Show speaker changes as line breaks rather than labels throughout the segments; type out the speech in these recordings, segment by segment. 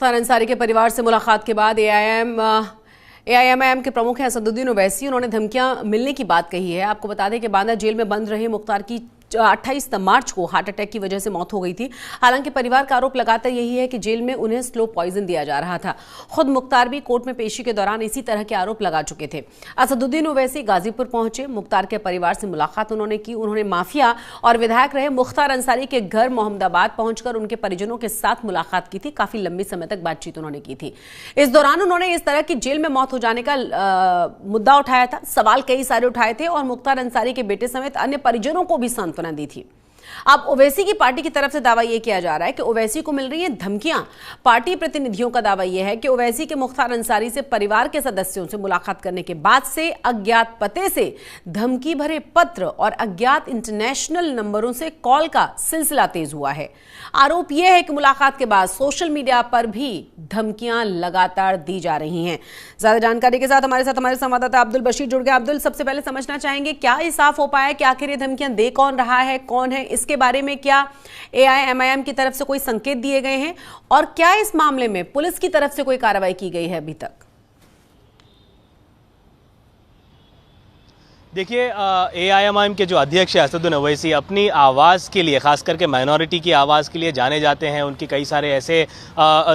मुख्तार अंसारी के परिवार से मुलाकात के बाद एआईएमआईएम के प्रमुख हैं असदुद्दीन ओवैसी। उन्होंने धमकियां मिलने की बात कही है। आपको बता दें कि बांदा जेल में बंद रहे मुख्तार की 28 मार्च को हार्ट अटैक की वजह से मौत हो गई थी। हालांकि परिवार का आरोप लगातार यही है कि जेल में उन्हें स्लो पॉइजन दिया जा रहा था। खुद मुख्तार भी कोर्ट में पेशी के दौरान इसी तरह के आरोप लगा चुके थे। असदुद्दीन ओवैसी गाजीपुर पहुंचे, मुख्तार के परिवार से मुलाकात उन्होंने की। उन्होंने माफिया और विधायक रहे मुख्तार अंसारी के घर मोहम्मदाबाद पहुंचकर उनके परिजनों के साथ मुलाकात की थी। काफी लंबी समय तक बातचीत उन्होंने की थी। इस दौरान उन्होंने इस तरह की जेल में मौत हो जाने का मुद्दा उठाया था। सवाल कई सारे उठाए थे और मुख्तार अंसारी के बेटे समेत अन्य परिजनों को भी सांत्वना दी थी। अब ओवैसी की पार्टी की तरफ से दावा यह किया जा रहा है कि ओवैसी को मिल रही है धमकियां। पार्टी प्रतिनिधियों का दावा यह है कि ओवैसी के मुख्तार अंसारी से परिवार के सदस्यों से मुलाकात करने के बाद से अज्ञात पते से धमकी भरे पत्र और अज्ञात इंटरनेशनल नंबरों से कॉल का सिलसिला तेज हुआ है। आरोप यह है कि मुलाकात के बाद सोशल मीडिया पर भी धमकियां लगातार दी जा रही हैं। ज्यादा जानकारी के साथ हमारे संवाददाता अब्दुल बशीर जुड़ गए। अब्दुल, सबसे पहले समझना चाहेंगे क्या ये साफ हो पाया कि आखिर ये धमकियां दे कौन रहा है, कौन है, इसके बारे में क्या एआईएमआईएम की तरफ से कोई संकेत दिए गए हैं और क्या इस मामले में पुलिस की तरफ से कोई कार्रवाई की गई है अभी तक?
देखिए, एआईएमआईएम के जो अध्यक्ष है असदुद्दीन ओवैसी अपनी आवाज़ के लिए, ख़ास करके माइनॉरिटी की आवाज़ के लिए जाने जाते हैं। उनके कई सारे ऐसे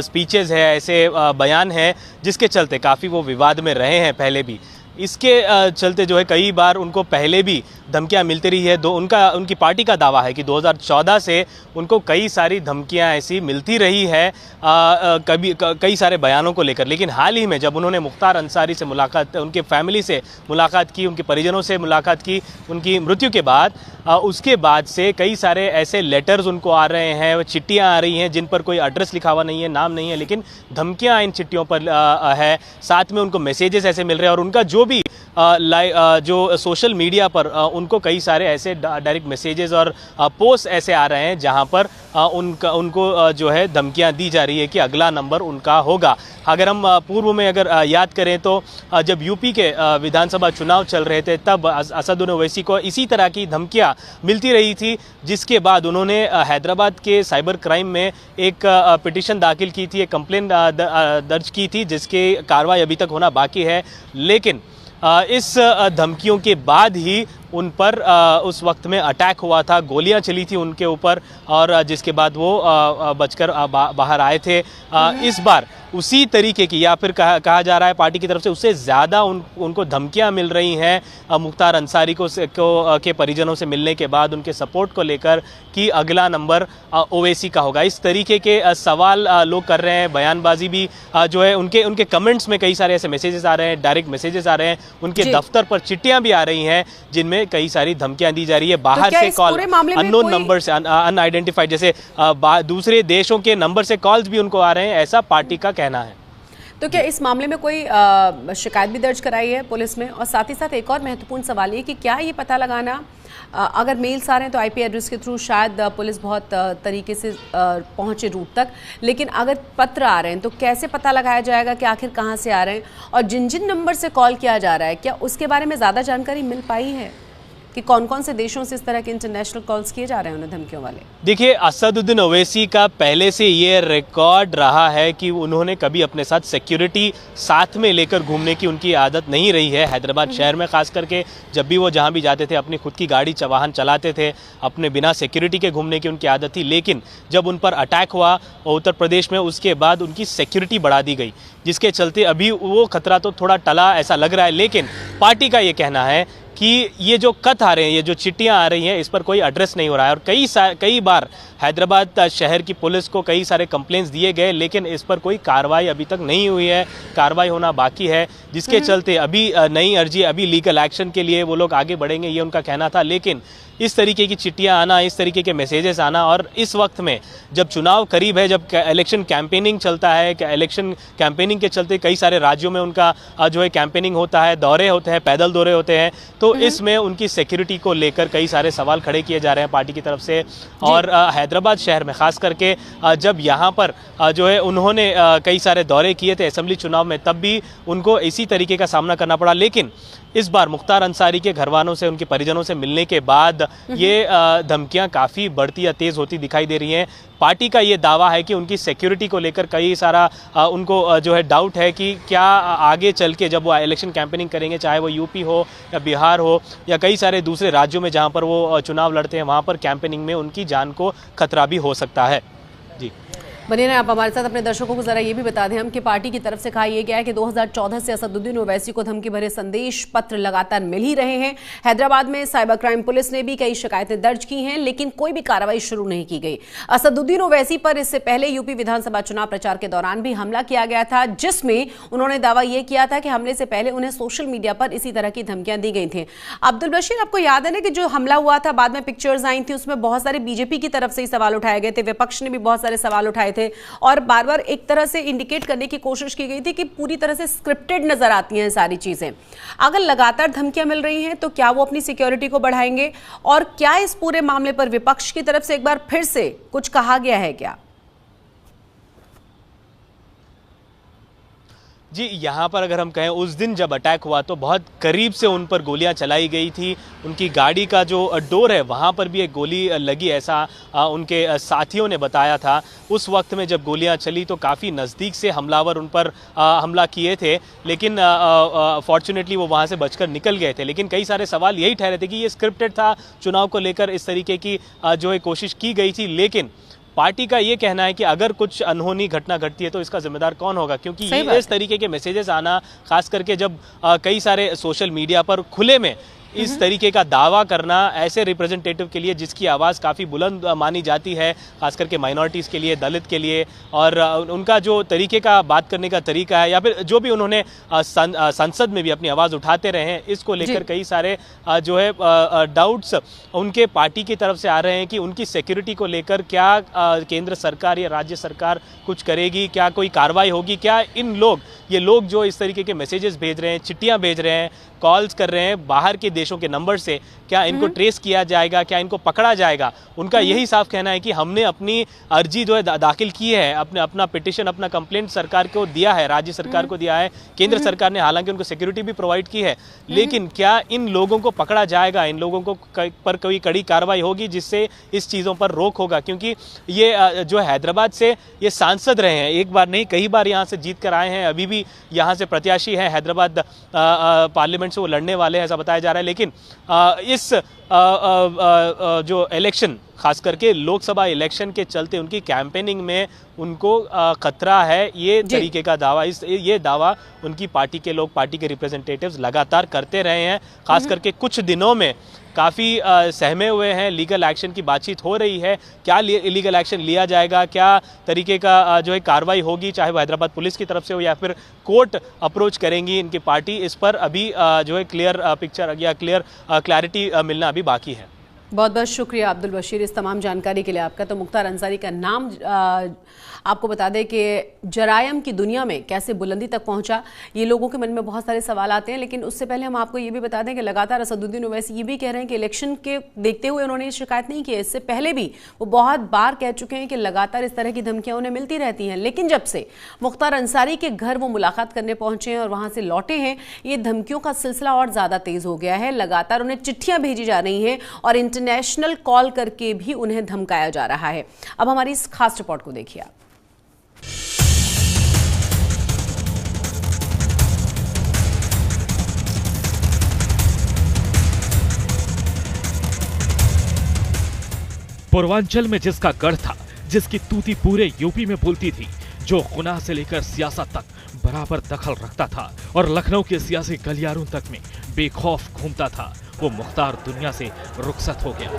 स्पीचेस हैं, ऐसे बयान हैं जिसके चलते काफ़ी वो विवाद में रहे हैं पहले भी। इसके चलते जो है कई बार उनको पहले भी धमकियां मिलती रही है। उनकी पार्टी का दावा है कि 2014 से उनको कई सारी धमकियां ऐसी मिलती रही है कई सारे बयानों को लेकर। लेकिन हाल ही में जब उन्होंने मुख्तार अंसारी से मुलाकात, उनके फैमिली से मुलाकात की, उनके परिजनों से मुलाकात की उनकी मृत्यु के बाद, उसके बाद से कई सारे ऐसे लेटर्स उनको आ रहे हैं, चिट्ठियाँ आ रही हैं जिन पर कोई एड्रेस लिखा हुआ नहीं है, नाम नहीं है, लेकिन धमकियाँ इन चिट्ठियों पर है। साथ में उनको मैसेजेस ऐसे मिल रहे हैं और उनका जो सोशल मीडिया पर उनको कई सारे ऐसे डायरेक्ट मैसेजेस और पोस्ट ऐसे आ रहे हैं जहां पर उनको जो है धमकियां दी जा रही है कि अगला नंबर उनका होगा। अगर हम पूर्व में अगर याद करें तो जब यूपी के विधानसभा चुनाव चल रहे थे तब असदुद्दीन ओवैसी को इसी तरह की धमकियां मिलती रही थी, जिसके बाद उन्होंने हैदराबाद के साइबर क्राइम में एक पिटीशन दाखिल की थी, एक कंप्लेंट दर्ज की थी जिसकी कार्रवाई अभी तक होना बाकी है। लेकिन इस धमकियों के बाद ही उन पर उस वक्त में अटैक हुआ था, गोलियां चली थी उनके ऊपर और जिसके बाद वो बचकर बाहर आए थे। इस बार उसी तरीके की, या फिर कहा जा रहा है पार्टी की तरफ से उससे ज़्यादा उनको धमकियां मिल रही हैं मुख्तार अंसारी के परिजनों से मिलने के बाद उनके सपोर्ट को लेकर कि अगला नंबर ओवैसी का होगा। इस तरीके के सवाल लोग कर रहे हैं। बयानबाजी भी जो है उनके कमेंट्स में कई सारे ऐसे मैसेजेस आ रहे हैं, डायरेक्ट मैसेजेस आ रहे हैं, उनके दफ्तर पर चिट्ठियां भी आ रही हैं जिनमें कई सारी धमकियां दी जा रही है। बाहर से कॉल, अननोन नंबर से, अनआइडेंटिफाइड, जैसे दूसरे देशों के नंबर से कॉल्स भी उनको आ रहे हैं, ऐसा पार्टी का कहना है।
तो क्या इस मामले में कोई शिकायत भी दर्ज कराई है पुलिस में? और साथ ही साथ एक और महत्वपूर्ण सवाल ये कि क्या ये पता लगाना, अगर मेल्स आ रहे हैं तो आईपी एड्रेस के थ्रू शायद पुलिस बहुत तरीके से पहुंचे रूट तक, लेकिन अगर पत्र आ रहे हैं तो कैसे पता लगाया जाएगा कि आखिर कहां से आ रहे हैं? और जिन नंबर से कॉल किया जा रहा है, क्या उसके बारे में ज़्यादा जानकारी मिल पाई है कि कौन कौन से देशों से इस तरह के इंटरनेशनल कॉल्स किए जा रहे हैं उन्हें धमकियों वाले? देखिए,
असदुद्दीन ओवैसी का पहले से ये रिकॉर्ड रहा है कि उन्होंने कभी अपने साथ सिक्योरिटी साथ में लेकर घूमने की उनकी आदत नहीं रही है। हैदराबाद शहर में खास करके जब भी वो जहाँ भी जाते थे अपनी खुद की गाड़ी वाहन चलाते थे, अपने बिना सिक्योरिटी के घूमने की उनकी आदत थी। लेकिन जब उन पर अटैक हुआ उत्तर प्रदेश में, उसके बाद उनकी सिक्योरिटी बढ़ा दी गई, जिसके चलते अभी वो खतरा तो थोड़ा टला ऐसा लग रहा है। लेकिन पार्टी का ये कहना है कि ये जो खत आ रहे हैं, ये जो चिट्ठियां आ रही हैं, इस पर कोई एड्रेस नहीं हो रहा है। और कई बार हैदराबाद शहर की पुलिस को कई सारे कंप्लेंट्स दिए गए, लेकिन इस पर कोई कार्रवाई अभी तक नहीं हुई है, कार्रवाई होना बाकी है, जिसके चलते अभी नई अर्जी, अभी लीगल एक्शन के लिए वो लोग आगे बढ़ेंगे, ये उनका कहना था। लेकिन इस तरीके की चिट्ठियां आना, इस तरीके के मैसेजेस आना, और इस वक्त में जब चुनाव करीब है, जब इलेक्शन कैंपेनिंग चलता है, इलेक्शन कैंपेनिंग के चलते कई सारे राज्यों में उनका जो है कैंपेनिंग होता है, दौरे होते हैं, पैदल दौरे होते हैं, तो इसमें उनकी सिक्योरिटी को लेकर कई सारे सवाल खड़े किए जा रहे हैं पार्टी की तरफ से। और हैदराबाद शहर में खास करके जब यहाँ पर जो है उन्होंने कई सारे दौरे किए थे असेंबली चुनाव में, तब भी उनको इसी तरीके का सामना करना पड़ा। लेकिन इस बार मुख्तार अंसारी के घरवालों से, उनके परिजनों से मिलने के बाद ये धमकियां काफ़ी बढ़ती या तेज़ होती दिखाई दे रही हैं। पार्टी का ये दावा है कि उनकी सिक्योरिटी को लेकर कई सारा उनको जो है डाउट है कि क्या आगे चल के जब वो इलेक्शन कैंपेनिंग करेंगे, चाहे वो यूपी हो या बिहार हो या कई सारे दूसरे राज्यों में जहां पर वो चुनाव लड़ते हैं, वहां पर कैंपेनिंग में उनकी जान को खतरा भी हो सकता है। जी
बने रहे आप हमारे साथ। अपने दर्शकों को जरा ये भी बता दें हम कि पार्टी की तरफ से कहा यह गया है कि 2014 से असदुद्दीन ओवैसी को धमकी भरे संदेश पत्र लगातार मिल ही रहे हैं। हैदराबाद में साइबर क्राइम पुलिस ने भी कई शिकायतें दर्ज की हैं, लेकिन कोई भी कार्रवाई शुरू नहीं की गई। असदुद्दीन ओवैसी पर इससे पहले यूपी विधानसभा चुनाव प्रचार के दौरान भी हमला किया गया था, जिसमें उन्होंने दावा यह किया था कि हमले से पहले उन्हें सोशल मीडिया पर इसी तरह की धमकियां दी गई थी। अब्दुल बशीर, आपको याद है ना कि जो हमला हुआ था, बाद में पिक्चर्स आई थी, उसमें बहुत सारे बीजेपी की तरफ से ही सवाल उठाए गए थे, विपक्ष ने भी बहुत सारे सवाल उठाए थे और बार बार एक तरह से इंडिकेट करने की कोशिश की गई थी कि पूरी तरह से स्क्रिप्टेड नजर आती हैं सारी चीजें। अगर लगातार धमकियां मिल रही हैं तो क्या वो अपनी सिक्योरिटी को बढ़ाएंगे, और क्या इस पूरे मामले पर विपक्ष की तरफ से एक बार फिर से कुछ कहा गया है क्या?
जी, यहाँ पर अगर हम कहें, उस दिन जब अटैक हुआ तो बहुत करीब से उन पर गोलियां चलाई गई थी। उनकी गाड़ी का जो डोर है वहाँ पर भी एक गोली लगी, ऐसा उनके साथियों ने बताया था। उस वक्त में जब गोलियां चली तो काफ़ी नज़दीक से हमलावर उन पर हमला किए थे, लेकिन फॉर्चुनेटली वो वहाँ से बचकर निकल गए थे। लेकिन कई सारे सवाल यही ठहरे थे कि ये स्क्रिप्टेड था, चुनाव को लेकर इस तरीके की जो है कोशिश की गई थी। लेकिन पार्टी का ये कहना है कि अगर कुछ अनहोनी घटना घटती है तो इसका जिम्मेदार कौन होगा, क्योंकि ये इस तरीके के मैसेजेस आना, खास करके जब कई सारे सोशल मीडिया पर खुले में इस तरीके का दावा करना ऐसे रिप्रेजेंटेटिव के लिए जिसकी आवाज़ काफ़ी बुलंद मानी जाती है, खास करके माइनॉरिटीज़ के लिए, दलित के लिए, और उनका जो तरीके का बात करने का तरीका है या फिर जो भी उन्होंने संसद में भी अपनी आवाज़ उठाते रहे हैं, इसको लेकर कई सारे जो है डाउट्स उनके पार्टी की तरफ से आ रहे हैं कि उनकी सिक्योरिटी को लेकर क्या केंद्र सरकार या राज्य सरकार कुछ करेगी, क्या कोई कार्रवाई होगी, क्या ये लोग जो इस तरीके के मैसेजेस भेज रहे हैं, चिट्ठियाँ भेज रहे हैं, कॉल्स कर रहे हैं बाहर के देशों के नंबर से, क्या इनको ट्रेस किया जाएगा, क्या इनको पकड़ा जाएगा। उनका यही साफ कहना है कि हमने अपनी अर्जी जो है दाखिल की है, अपना पिटिशन, अपना कंप्लेंट सरकार को दिया है, राज्य सरकार को दिया है, केंद्र सरकार ने हालांकि उनको सिक्योरिटी भी प्रोवाइड की है, लेकिन क्या इन लोगों को पकड़ा जाएगा, इन लोगों को पर कोई कड़ी कार्रवाई होगी जिससे इस चीज़ों पर रोक होगा। क्योंकि ये जो हैदराबाद से ये सांसद रहे हैं, एक बार नहीं कई बार यहाँ से जीत कर आए हैं, अभी भी यहाँ से प्रत्याशी हैं, हैदराबाद पार्लियामेंट से वो लड़ने वाले हैं ऐसा बताया जा रहा है। लेकिन इस जो इलेक्शन, खास करके लोकसभा इलेक्शन के चलते उनकी कैंपेनिंग में उनको खतरा है, ये तरीके का दावा, ये दावा उनकी पार्टी के लोग, पार्टी के रिप्रेजेंटेटिव्स लगातार करते रहे हैं। खास करके कुछ दिनों में काफ़ी सहमे हुए हैं, लीगल एक्शन की बातचीत हो रही है, क्या लीगल एक्शन लिया जाएगा, क्या तरीके का जो है कार्रवाई होगी, चाहे वो हैदराबाद पुलिस की तरफ से हो या फिर कोर्ट अप्रोच करेंगी इनकी पार्टी, इस पर अभी जो है क्लियर पिक्चर या क्लियर क्लैरिटी मिलना अभी बाकी है।
बहुत बहुत शुक्रिया अब्दुल बशीर इस तमाम जानकारी के लिए आपका। तो मुख्तार अंसारी का नाम आपको बता दें कि जरायम की दुनिया में कैसे बुलंदी तक पहुंचा, ये लोगों के मन में बहुत सारे सवाल आते हैं। लेकिन उससे पहले हम आपको ये भी बता दें कि लगातार असदुद्दीन ओवैसी ये भी कह रहे हैं कि इलेक्शन के देखते हुए उन्होंने ये शिकायत नहीं की है, इससे पहले भी वो बहुत बार कह चुके हैं कि लगातार इस तरह की धमकियां उन्हें मिलती रहती हैं। लेकिन जब से मुख्तार अंसारी के घर वो मुलाकात करने पहुंचे हैं और वहां से लौटे हैं, ये धमकियों का सिलसिला और ज्यादा तेज हो गया है। लगातार उन्हें चिट्ठियां भेजी जा रही हैं और इंटरनेशनल कॉल करके भी उन्हें धमकाया जा रहा है। अब हमारी इस खास रिपोर्ट को देखिए आप।
पूर्वांचल में जिसका गढ़ था, जिसकी तूती पूरे यूपी में बोलती थी, जो गुनाह से लेकर सियासत तक बराबर दखल रखता था और लखनऊ के सियासी गलियारों तक में बेखौफ घूमता था, वो मुख्तार दुनिया से रुखसत हो गया।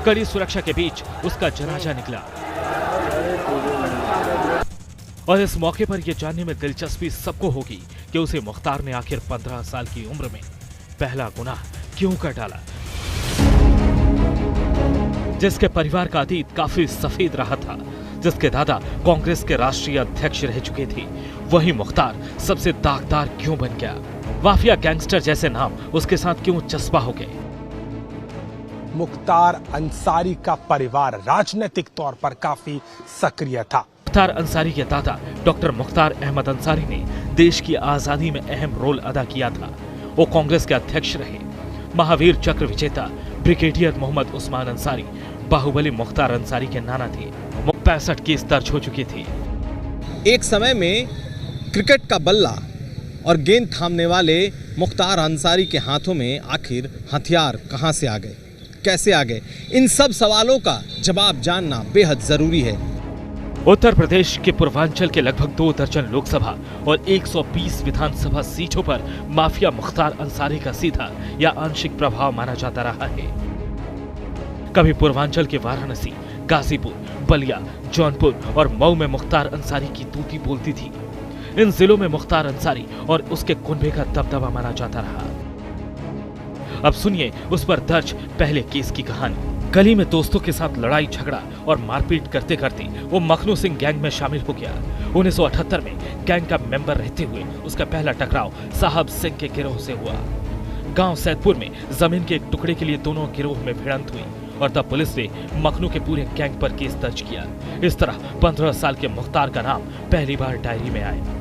कड़ी सुरक्षा के बीच उसका जनाजा निकला और इस मौके पर यह जानने में दिलचस्पी सबको होगी कि उसे मुख्तार ने आखिर 15 साल की उम्र में पहला गुनाह क्यों कर डाला। जिसके परिवार का अतीत काफी सफेद रहा था, जिसके दादा कांग्रेस के राष्ट्रीय अध्यक्ष रह चुके थे, वही मुख्तार सबसे दागदार क्यों बन गया? माफिया गैंगस्टर जैसे नाम उसके साथ क्यों चस्पा हो गए?
मुख्तार अंसारी का परिवार राजनीतिक तौर पर काफी सक्रिय था।
मुख्तार अंसारी के दादा डॉक्टर मुख्तार अहमद अंसारी ने देश की आजादी में अहम रोल अदा किया था। वो कांग्रेस के अध्यक्ष रहे। महावीर चक्र विजेता ब्रिगेडियर मोहम्मद उस्मान अंसारी बाहुबली मुख्तार अंसारी के नाना थे। 65 केस दर्ज हो चुकी थी।
एक समय में क्रिकेट का बल्ला और गेंद थामने वाले मुख्तार अंसारी के हाथों में आखिर हथियार कहां से आ गए, कैसे आ गए? इन सब सवालों का जवाब जानना बेहद जरूरी है।
उत्तर प्रदेश के पूर्वांचल के लगभग 2 दर्जन लोकसभा और 120 विधानसभा सीटों पर माफिया मुख्तार अंसारी का सीधा या आंशिक प्रभाव माना जाता रहा है। कभी पूर्वांचल के वाराणसी, गाजीपुर, बलिया, जौनपुर और मऊ में मुख्तार अंसारी की तूती बोलती थी। इन जिलों में मुख्तार अंसारी और उसके कुनबे का दबदबा माना जाता रहा। अब सुनिए उस पर दर्ज पहले केस की कहानी। गली में दोस्तों के साथ लड़ाई झगड़ा और मारपीट करते करते वो मखनू सिंह गैंग में शामिल हो गया। 1978 में गैंग का मेंबर रहते हुए उसका पहला टकराव साहब सिंह के गिरोह से हुआ। गांव सैदपुर में जमीन के एक टुकड़े के लिए दोनों गिरोह में भिड़ंत हुई और तब पुलिस ने मखनू के पूरे गैंग पर केस दर्ज किया। इस तरह 15 साल के मुख्तार का नाम पहली बार डायरी में आया।